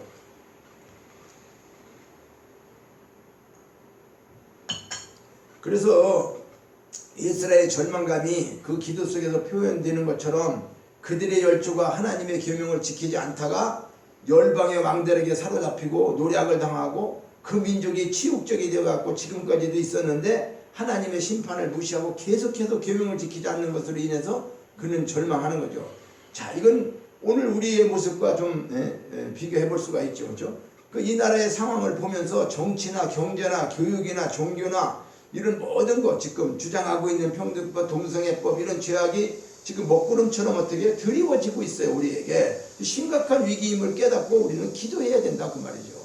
[SPEAKER 1] 그래서 에스라의 절망감이 그 기도 속에서 표현되는 것처럼 그들의 열조가 하나님의 계명을 지키지 않다가 열방의 왕들에게 사로잡히고 노략을 당하고 그 민족이 치욕적이 되어갖고 지금까지도 있었는데 하나님의 심판을 무시하고 계속해서 계명을 지키지 않는 것으로 인해서 그는 절망하는 거죠. 자, 이건 오늘 우리의 모습과 좀 비교해 볼 수가 있죠. 그렇죠? 이 나라의 상황을 보면서 정치나 경제나 교육이나 종교나 이런 모든 것, 지금 주장하고 있는 평등법, 동성애법 이런 죄악이 지금 먹구름처럼 어떻게 드리워지고 있어요. 우리에게 심각한 위기임을 깨닫고 우리는 기도해야 된다 그 말이죠.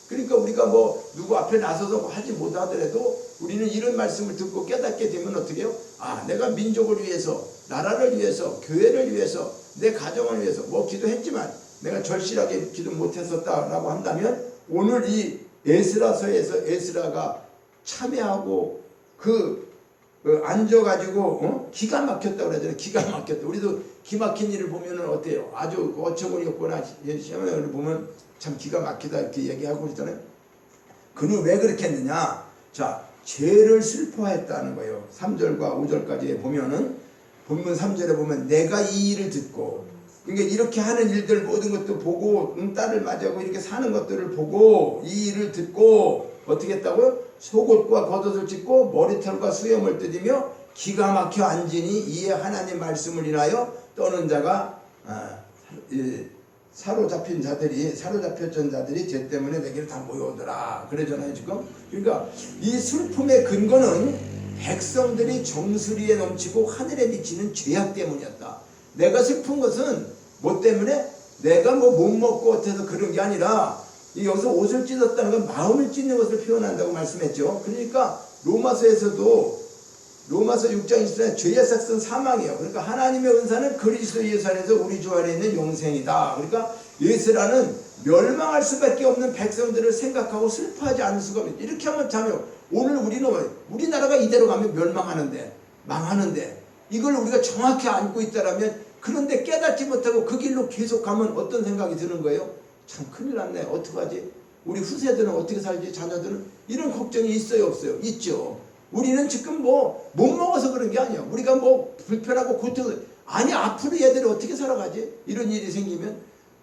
[SPEAKER 1] 그러니까 우리가 뭐 누구 앞에 나서서 뭐 하지 못하더라도 우리는 이런 말씀을 듣고 깨닫게 되면 어떻게 해요? 아, 내가 민족을 위해서, 나라를 위해서, 교회를 위해서, 내 가정을 위해서 뭐 기도했지만 내가 절실하게 기도 못했었다라고 한다면 오늘 이 에스라서에서 에스라가 참여하고 앉아가지고 기가 막혔다고 그러잖아요. 기가 막혔다. 우리도 기막힌 일을 보면은 어때요? 아주 어처구니 없거나 시험을 보면 참 기가 막히다 이렇게 얘기하고 그러잖아요. 그는 왜 그렇게 했느냐? 자, 죄를 슬퍼했다는 거예요. 3절과 5절까지 보면은 본문 3절에 보면 내가 이 일을 듣고, 그러니까 이렇게 하는 일들 모든 것도 보고 딸을 맞이하고 이렇게 사는 것들을 보고 이 일을 듣고 어떻게 했다고요? 속옷과 겉옷을 찢고 머리털과 수염을 뜯으며 기가 막혀 앉으니 이에 하나님 말씀을 인하여 떠는 자가 사로잡혔던 자들이 죄 때문에 내게를 다 모여오더라 그러잖아요 지금. 그러니까 이 슬픔의 근거는 백성들이 정수리에 넘치고 하늘에 비치는 죄악 때문이었다. 내가 슬픈 것은 뭐 때문에? 내가 뭐 못 먹고 어때서 그런 게 아니라 여기서 옷을 찢었다는 건 마음을 찢는 것을 표현한다고 말씀했죠. 그러니까 로마서 6장 20절에 죄의 삭은 사망이에요. 그러니까 하나님의 은사는 그리스도 예수 안에서 우리 주 안에 있는 영생이다. 그러니까 예수라는 멸망할 수밖에 없는 백성들을 생각하고 슬퍼하지 않을 수가 없는. 이렇게 하면 자며 오늘 우리나라가 이대로 가면 멸망하는데 망하는데 이걸 우리가 정확히 안고 있다라면 그런데 깨닫지 못하고 그 길로 계속 가면 어떤 생각이 드는 거예요? 참 큰일 났네. 어떡하지? 우리 후세들은 어떻게 살지? 자녀들은 이런 걱정이 있어요 없어요? 있죠. 우리는 지금 뭐 못 먹어서 그런 게 아니야. 우리가 뭐 불편하고 고통 아니 앞으로 얘들이 어떻게 살아가지? 이런 일이 생기면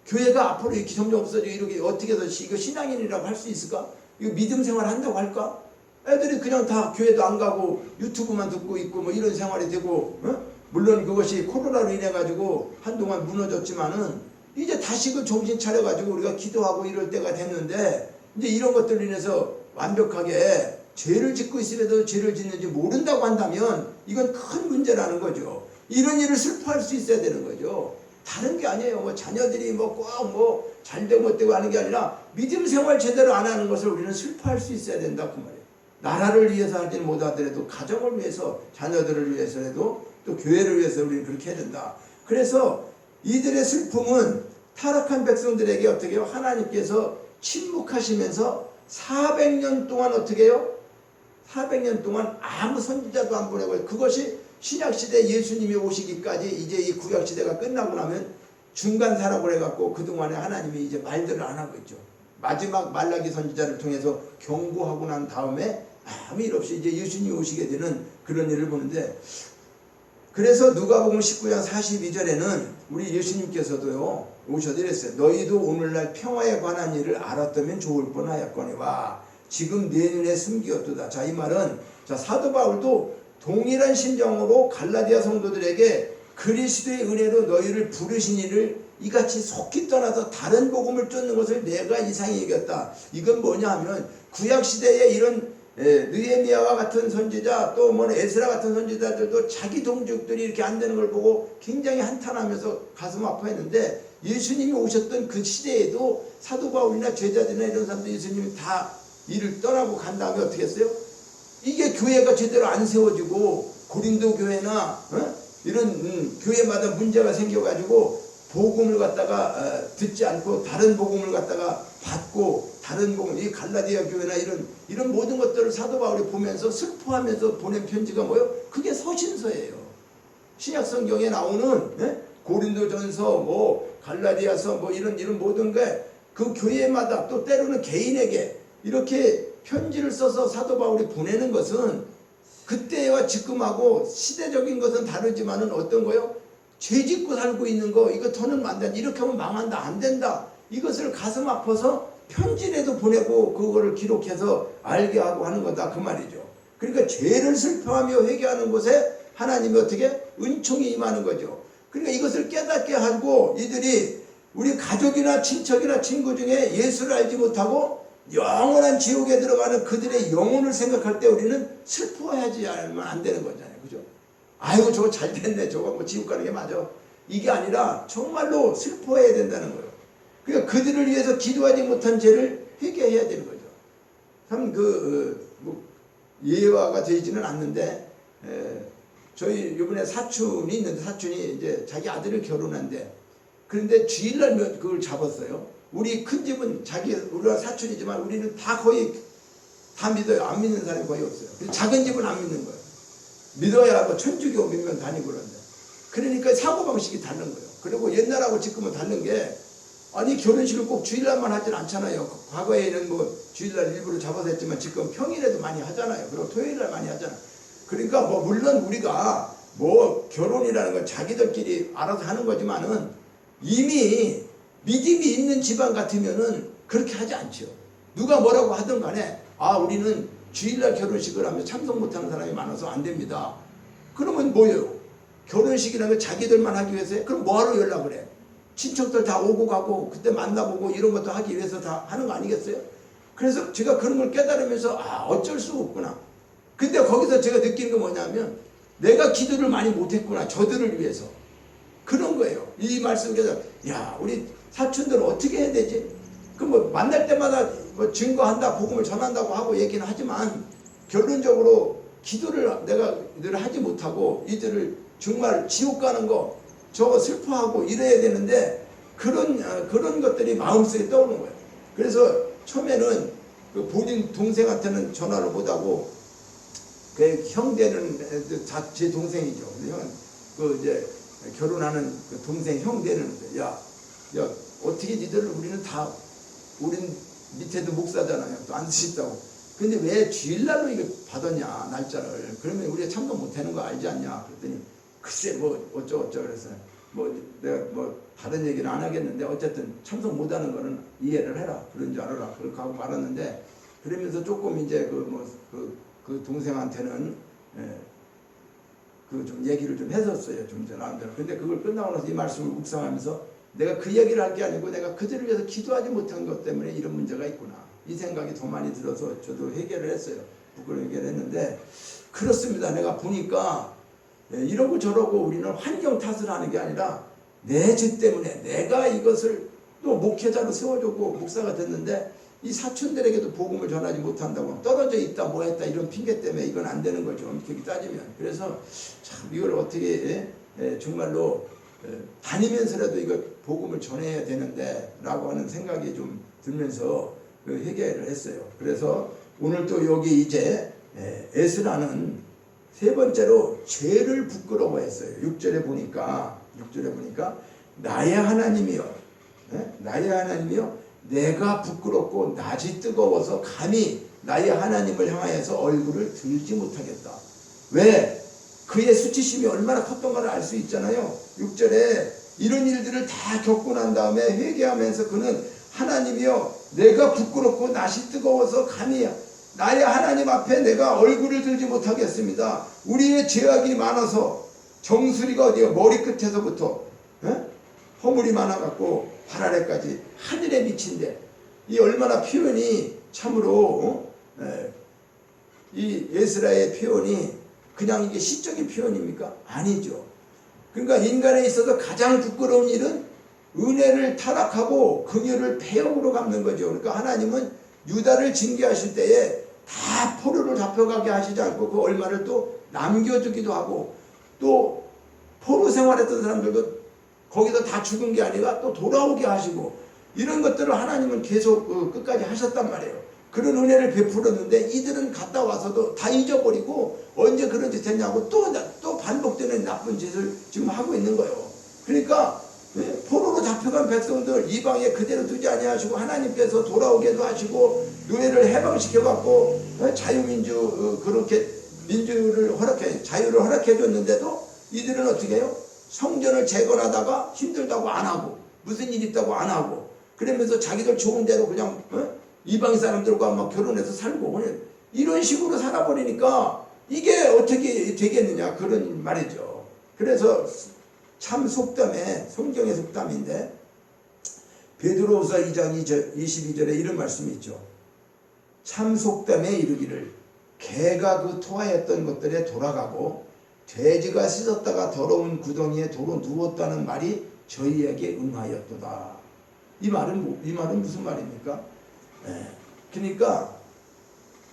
[SPEAKER 1] 교회가 앞으로 이렇게 점점 없어지고 이렇게 어떻게 해서 이거 신앙인이라고 할 수 있을까? 이거 믿음 생활 한다고 할까? 애들이 그냥 다 교회도 안 가고 유튜브만 듣고 있고 뭐 이런 생활이 되고 물론 그것이 코로나로 인해 가지고 한동안 무너졌지만은 이제 다시 그 정신 차려 가지고 우리가 기도하고 이럴 때가 됐는데 이제 이런 것들로 인해서 완벽하게 죄를 짓고 있음에도 죄를 짓는지 모른다고 한다면 이건 큰 문제라는 거죠. 이런 일을 슬퍼할 수 있어야 되는 거죠. 다른 게 아니에요. 뭐 자녀들이 뭐 꼭 뭐 잘되고 못되고 하는 게 아니라 믿음 생활 제대로 안 하는 것을 우리는 슬퍼할 수 있어야 된다 그 말이에요. 나라를 위해서 하지는 못하더라도 가정을 위해서 자녀들을 위해서라도 또 교회를 위해서 우리는 그렇게 해야 된다. 그래서 이들의 슬픔은 타락한 백성들에게 어떻게 해요? 하나님께서 침묵하시면서 400년 동안 어떻게 해요? 400년 동안 아무 선지자도 안 보내고 그것이 신약시대 예수님이 오시기까지 이제 이 구약시대가 끝나고 나면 중간사라고 해갖고 그동안에 하나님이 이제 말들을 안 하고 있죠. 마지막 말라기 선지자를 통해서 경고하고 난 다음에 아무 일 없이 이제 예수님이 오시게 되는 그런 일을 보는데 그래서 누가복음 19장 42절에는 우리 예수님께서도요 오셔서 이랬어요. 너희도 오늘날 평화에 관한 일을 알았다면 좋을 뻔하였거니와 지금 내 눈에 숨기었도다. 자, 이 말은 자 사도 바울도 동일한 심정으로 갈라디아 성도들에게 그리스도의 은혜로 너희를 부르신 이를 이같이 속히 떠나서 다른 복음을 쫓는 것을 내가 이상히 여겼다. 이건 뭐냐 하면 구약시대에 이런 느헤미야와 같은 선지자 또 뭐 에스라 같은 선지자들도 자기 동족들이 이렇게 안 되는 걸 보고 굉장히 한탄하면서 가슴 아파했는데 예수님이 오셨던 그 시대에도 사도 바울이나 제자들이나 이런 사람들 예수님이 다 일을 떠나고 간 다음에 어떻게 했어요? 이게 교회가 제대로 안 세워지고 고린도 교회나 이런 교회마다 문제가 생겨가지고 복음을 갖다가 듣지 않고 다른 복음을 갖다가 받고 다른 복음, 이 갈라디아 교회나 이런 모든 것들을 사도 바울이 보면서 슬퍼하면서 보낸 편지가 뭐예요? 그게 서신서예요. 신약 성경에 나오는 고린도전서 뭐 갈라디아서 뭐 이런 모든 게 그 교회마다 또 때로는 개인에게 이렇게 편지를 써서 사도 바울이 보내는 것은 그때와 지금하고 시대적인 것은 다르지만은 어떤 거요? 죄 짓고 살고 있는 거 이거 더는 안 된다. 이렇게 하면 망한다. 안 된다. 이것을 가슴 아파서 편지라도 보내고 그거를 기록해서 알게 하고 하는 거다 그 말이죠. 그러니까 죄를 슬퍼하며 회개하는 곳에 하나님이 어떻게 은총이 임하는 거죠. 그러니까 이것을 깨닫게 하고 이들이 우리 가족이나 친척이나 친구 중에 예수를 알지 못하고 영원한 지옥에 들어가는 그들의 영혼을 생각할 때 우리는 슬퍼하지 않으면 안 되는 거잖아요. 그죠? 아이고 저거 잘 됐네. 저거 뭐 지옥 가는 게 맞아. 이게 아니라 정말로 슬퍼해야 된다는 거예요. 그러니까 그들을 위해서 기도하지 못한 죄를 회개해야 되는 거죠. 참 뭐 예화가 되지는 않는데 저희 이번에 사촌이 있는데 사촌이 이제 자기 아들을 결혼한대. 그런데 주일날 그걸 잡았어요. 우리 큰 집은 우리가 사촌이지만 우리는 다 거의 다 믿어요. 안 믿는 사람이 거의 없어요. 작은 집은 안 믿는 거예요. 믿어야 뭐 천주교 믿으면 다니고 그러는데. 그러니까 사고방식이 다른 거예요. 그리고 옛날하고 지금은 다른 게 아니 결혼식을 꼭 주일날만 하진 않잖아요. 과거에는 뭐 주일날 일부러 잡아서 했지만 지금 평일에도 많이 하잖아요. 그리고 토요일날 많이 하잖아요. 그러니까 뭐 물론 우리가 뭐 결혼이라는 건 자기들끼리 알아서 하는 거지만은 이미 믿음이 있는 집안 같으면은 그렇게 하지 않죠. 누가 뭐라고 하든 간에 우리는 주일날 결혼식을 하면 참석 못하는 사람이 많아서 안 됩니다. 그러면 뭐예요? 결혼식이라는 거 자기들만 하기 위해서 해? 그럼 뭐하러 연락을 해? 친척들 다 오고 가고 그때 만나보고 이런 것도 하기 위해서 다 하는 거 아니겠어요? 그래서 제가 그런 걸 깨달으면서 어쩔 수 없구나. 근데 거기서 제가 느낀 게 뭐냐면 내가 기도를 많이 못했구나. 저들을 위해서. 그런 거예요. 이 말씀에서 우리 사촌들은 어떻게 해야 되지? 그 뭐 만날 때마다 뭐 증거한다, 복음을 전한다고 하고 얘기는 하지만 결론적으로 기도를 내가 늘 하지 못하고 이들을 정말 지옥 가는 거 저거 슬퍼하고 이래야 되는데 그런 것들이 마음속에 떠오르는 거예요. 그래서 처음에는 그 본인 동생한테는 전화를 못하고 그 형제는 제 동생이죠. 그 이제 결혼하는 그 동생 형제는 야 어떻게 니들 우리는 다 우린 밑에도 목사잖아요. 또 안 쓰신다고. 근데 왜 주일날로 이거 받았냐 날짜를. 그러면 우리가 참석 못하는 거 알지 않냐. 그랬더니 글쎄 뭐 어쩌고 그래서 뭐 내가 뭐 다른 얘기는 안 하겠는데 어쨌든 참석 못하는 거는 이해를 해라. 그런 줄 알아라. 그렇게 하고 말았는데 그러면서 조금 이제 그 동생한테는 그 좀 얘기를 좀 했었어요. 좀 전에. 근데 그걸 끝나고 나서 이 말씀을 묵상하면서 내가 그 얘기를 할 게 아니고 내가 그들을 위해서 기도하지 못한 것 때문에 이런 문제가 있구나. 이 생각이 더 많이 들어서 저도 해결을 했어요. 부끄러워 해결을 했는데 그렇습니다. 내가 보니까 이러고 저러고 우리는 환경 탓을 하는 게 아니라 내 죄 때문에 내가 이것을 또 목회자로 세워주고 목사가 됐는데 이 사촌들에게도 복음을 전하지 못한다고 떨어져 있다 뭐 했다 이런 핑계 때문에 이건 안 되는 거죠. 이렇게 따지면. 그래서 참 이걸 어떻게 정말로 다니면서라도 이거 복음을 전해야 되는데 라고 하는 생각이 좀 들면서 해결을 했어요. 그래서 오늘 또 여기 이제 에스라는 세 번째로 죄를 부끄러워했어요. 6절에 보니까 나의 하나님이여 내가 부끄럽고 낯이 뜨거워서 감히 나의 하나님을 향하여서 얼굴을 들지 못하겠다. 왜? 그의 수치심이 얼마나 컸던가를 알 수 있잖아요. 6절에 이런 일들을 다 겪고 난 다음에 회개하면서 그는 하나님이여 내가 부끄럽고 낯이 뜨거워서 감히 나의 하나님 앞에 내가 얼굴을 들지 못하겠습니다. 우리의 죄악이 많아서 정수리가 어디요? 머리끝에서부터 허물이 많아갖고 발 아래까지 하늘에 미친데 이 얼마나 표현이 참으로 이 에스라의 표현이 그냥 이게 시적인 표현입니까? 아니죠. 그러니까 인간에 있어서 가장 부끄러운 일은 은혜를 타락하고 긍휼을 배역으로 갚는 거죠. 그러니까 하나님은 유다를 징계하실 때에 다 포로를 잡혀가게 하시지 않고 그 얼마를 또 남겨주기도 하고 또 포로 생활했던 사람들도 거기서 다 죽은 게 아니라 또 돌아오게 하시고 이런 것들을 하나님은 계속 끝까지 하셨단 말이에요. 그런 은혜를 베풀었는데 이들은 갔다 와서도 다 잊어버리고 언제 그런 짓 했냐고 또 반복되는 나쁜 짓을 지금 하고 있는 거예요. 그러니까 포로로 잡혀간 백성들 이방에 그대로 두지 아니하시고 하나님께서 돌아오게도 하시고 노예를 해방시켜갖고 자유민주 그렇게 민주를 자유를 허락해 줬는데도 이들은 어떻게 해요? 성전을 재건하다가 힘들다고 안 하고 무슨 일 있다고 안 하고 그러면서 자기들 좋은 대로 그냥 이방 사람들과 막 결혼해서 살고 그냥 이런 식으로 살아버리니까 이게 어떻게 되겠느냐 그런 말이죠. 그래서 참 속담에 성경의 속담인데 베드로후서 2장 22절에 이런 말씀이 있죠. 참 속담에 이르기를 개가 그 토하였던 것들에 돌아가고 돼지가 씻었다가 더러운 구덩이에 도로 누웠다는 말이 저희에게 응하였도다. 이 말은 무슨 말입니까? 그러니까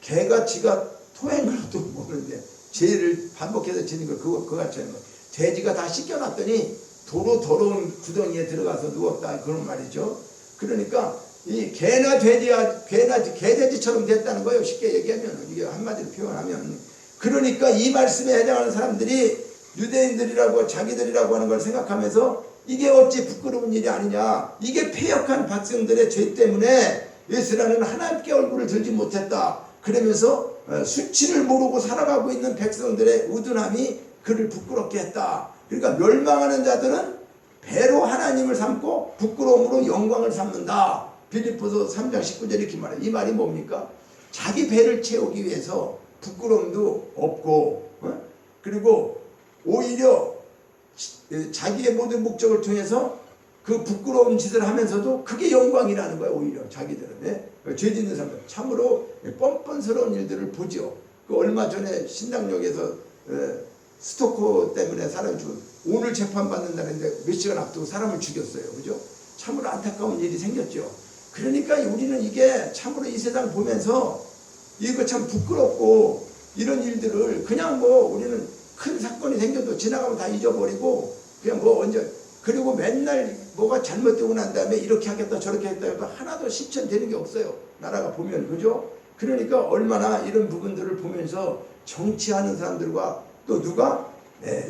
[SPEAKER 1] 개가 지가 토한 것도 모르는데 죄를 반복해서 지는 거 그거 같이 하는 거. 돼지가 다 씻겨놨더니 도로 더러운 구덩이에 들어가서 누웠다 그런 말이죠. 그러니까 이 개나 개돼지처럼 됐다는 거예요. 쉽게 얘기하면 이게 한마디로 표현하면 그러니까 이 말씀에 해당하는 사람들이 유대인들이라고 자기들이라고 하는 걸 생각하면서 이게 어찌 부끄러운 일이 아니냐. 이게 패역한 백성들의 죄 때문에 에스라는 하나님께 얼굴을 들지 못했다. 그러면서 수치를 모르고 살아가고 있는 백성들의 우둔함이 그를 부끄럽게 했다. 그러니까 멸망하는 자들은 배로 하나님을 삼고 부끄러움으로 영광을 삼는다. 빌립보서 3장 19절 이렇게 말해요. 이 말이 뭡니까? 자기 배를 채우기 위해서 부끄러움도 없고 그리고 오히려 자기의 모든 목적을 통해서 그 부끄러운 짓을 하면서도 그게 영광이라는 거예요. 오히려 자기들은 죄 짓는 사람들 참으로 뻔뻔스러운 일들을 보죠. 그 얼마 전에 신당역에서 스토커 때문에 사람 죽은 오늘 재판받는 날인데 몇 시간 앞두고 사람을 죽였어요. 그죠? 참으로 안타까운 일이 생겼죠. 그러니까 우리는 이게 참으로 이 세상 보면서 이거 참 부끄럽고 이런 일들을 그냥 우리는 큰 사건이 생겨도 지나가면 다 잊어버리고 그냥 언제 그리고 맨날 뭐가 잘못되고 난 다음에 이렇게 하겠다 저렇게 하겠다 해도 하나도 실천되는 게 없어요. 나라가 보면 그죠? 그러니까 얼마나 이런 부분들을 보면서 정치하는 사람들과 또 누가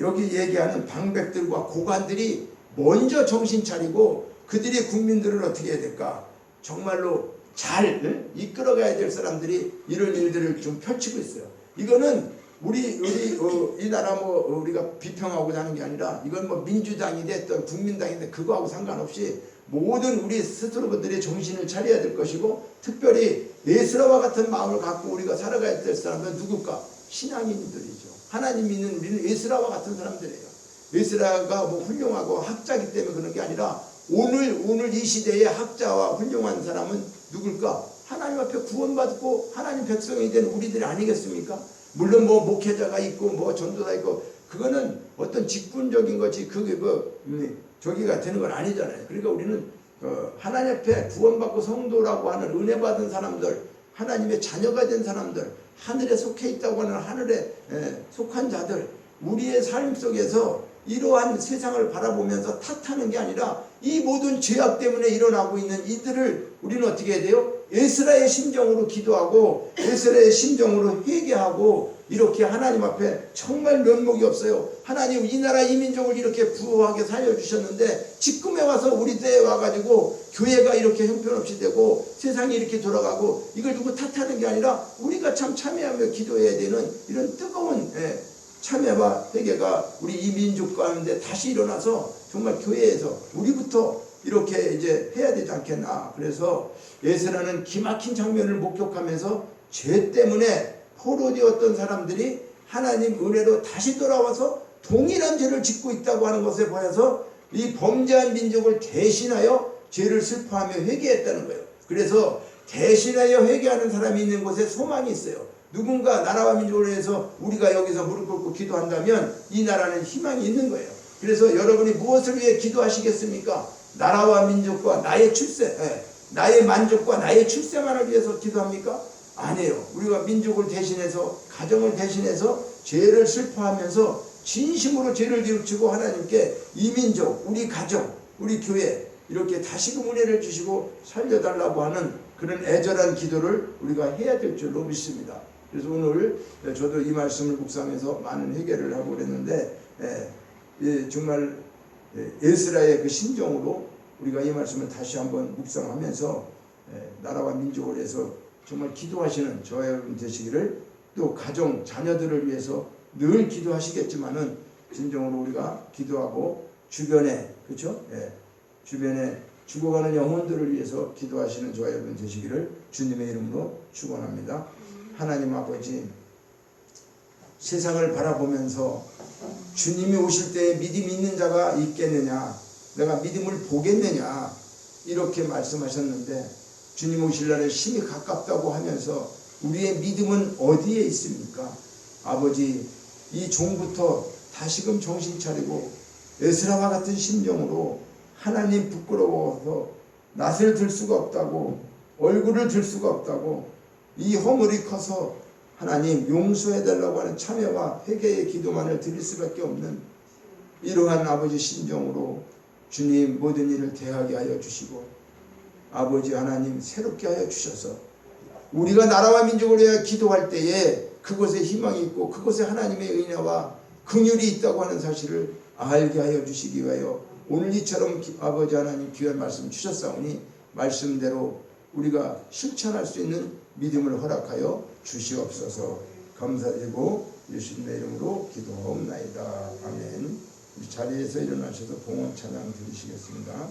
[SPEAKER 1] 여기 얘기하는 방백들과 고관들이 먼저 정신 차리고 그들이 국민들을 어떻게 해야 될까? 정말로 잘 이끌어가야 될 사람들이 이런 일들을 좀 펼치고 있어요. 이거는 우리 이 나라 우리가 비평하고자 하는 게 아니라 이건 민주당이 됐든 국민당이 됐든 그거하고 상관없이 모든 우리 스스로들의 정신을 차려야 될 것이고 특별히 에스라와 같은 마음을 갖고 우리가 살아가야 될 사람들은 누굴까? 신앙인들이죠. 하나님 믿는 우리는 에스라와 같은 사람들이에요. 에스라가 훌륭하고 학자이기 때문에 그런 게 아니라 오늘 이 시대의 학자와 훌륭한 사람은 누굴까? 하나님 앞에 구원받고 하나님 백성이 된 우리들이 아니겠습니까? 물론 목회자가 있고 전도사 있고 그거는 어떤 직분적인 것이 그게 저기가 되는 건 아니잖아요. 그러니까 우리는 하나님 앞에 구원받고 성도라고 하는 은혜 받은 사람들, 하나님의 자녀가 된 사람들, 하늘에 속해 있다고 하는 하늘에 속한 자들, 우리의 삶 속에서 이러한 세상을 바라보면서 탓하는 게 아니라 이 모든 죄악 때문에 일어나고 있는 이들을 우리는 어떻게 해야 돼요? 에스라의 심정으로 기도하고 에스라의 심정으로 회개하고 이렇게 하나님 앞에 정말 면목이 없어요. 하나님 이 나라 이 민족을 이렇게 부유하게 살려주셨는데 지금에 와서 우리 때에 와가지고 교회가 이렇게 형편없이 되고 세상이 이렇게 돌아가고 이걸 누구 탓하는 게 아니라 우리가 참 참여하며 기도해야 되는 이런 뜨거운 참여와 회개가 우리 이 민족 가운데 다시 일어나서 정말 교회에서 우리부터 이렇게 이제 해야 되지 않겠나. 그래서 에스라는 기막힌 장면을 목격하면서 죄 때문에 포로되었던 사람들이 하나님 은혜로 다시 돌아와서 동일한 죄를 짓고 있다고 하는 것에 보여서 이 범죄한 민족을 대신하여 죄를 슬퍼하며 회개했다는 거예요. 그래서 대신하여 회개하는 사람이 있는 곳에 소망이 있어요. 누군가 나라와 민족을 위해서 우리가 여기서 무릎 꿇고 기도한다면 이 나라는 희망이 있는 거예요. 그래서 여러분이 무엇을 위해 기도하시겠습니까? 나라와 민족과 나의 출세, 나의 만족과 나의 출세만을 위해서 기도합니까? 아니에요. 우리가 민족을 대신해서 가정을 대신해서 죄를 슬퍼하면서 진심으로 죄를 뉘우치고 하나님께 이 민족, 우리 가정, 우리 교회 이렇게 다시금 은혜를 주시고 살려달라고 하는 그런 애절한 기도를 우리가 해야 될 줄로 믿습니다. 그래서 오늘 저도 이 말씀을 묵상해서 많은 회개를 하고 그랬는데 정말 에스라의 그 심정으로 우리가 이 말씀을 다시 한번 묵상하면서 나라와 민족을 위해서 정말 기도하시는 저와 여러분 되시기를, 또 가정 자녀들을 위해서 늘 기도하시겠지만은 진정으로 우리가 기도하고 주변에, 그렇죠? 주변에 죽어가는 영혼들을 위해서 기도하시는 저와 여러분 되시기를 주님의 이름으로 축원합니다. 하나님 아버지, 세상을 바라보면서 주님이 오실 때에 믿음 있는 자가 있겠느냐, 내가 믿음을 보겠느냐, 이렇게 말씀하셨는데 주님 오실 날에 심히 가깝다고 하면서 우리의 믿음은 어디에 있습니까? 아버지, 이 종부터 다시금 정신 차리고 에스라와 같은 심정으로 하나님 부끄러워서 낯을 들 수가 없다고, 얼굴을 들 수가 없다고, 이 허물이 커서 하나님 용서해달라고 하는 참여와 회개의 기도만을 드릴 수밖에 없는 이러한 아버지 심정으로 주님 모든 일을 대하게 하여 주시고, 아버지 하나님 새롭게 하여 주셔서 우리가 나라와 민족을 위하여 기도할 때에 그곳에 희망이 있고 그곳에 하나님의 은혜와 긍휼이 있다고 하는 사실을 알게 하여 주시기 위하여 오늘 이처럼 아버지 하나님 귀한 말씀 주셨사오니 말씀대로 우리가 실천할 수 있는 믿음을 허락하여 주시옵소서. 감사드리고 예수님의 이름으로 기도하옵나이다. 아멘. 우리 자리에서 일어나셔서 봉헌 찬양 드리시겠습니다.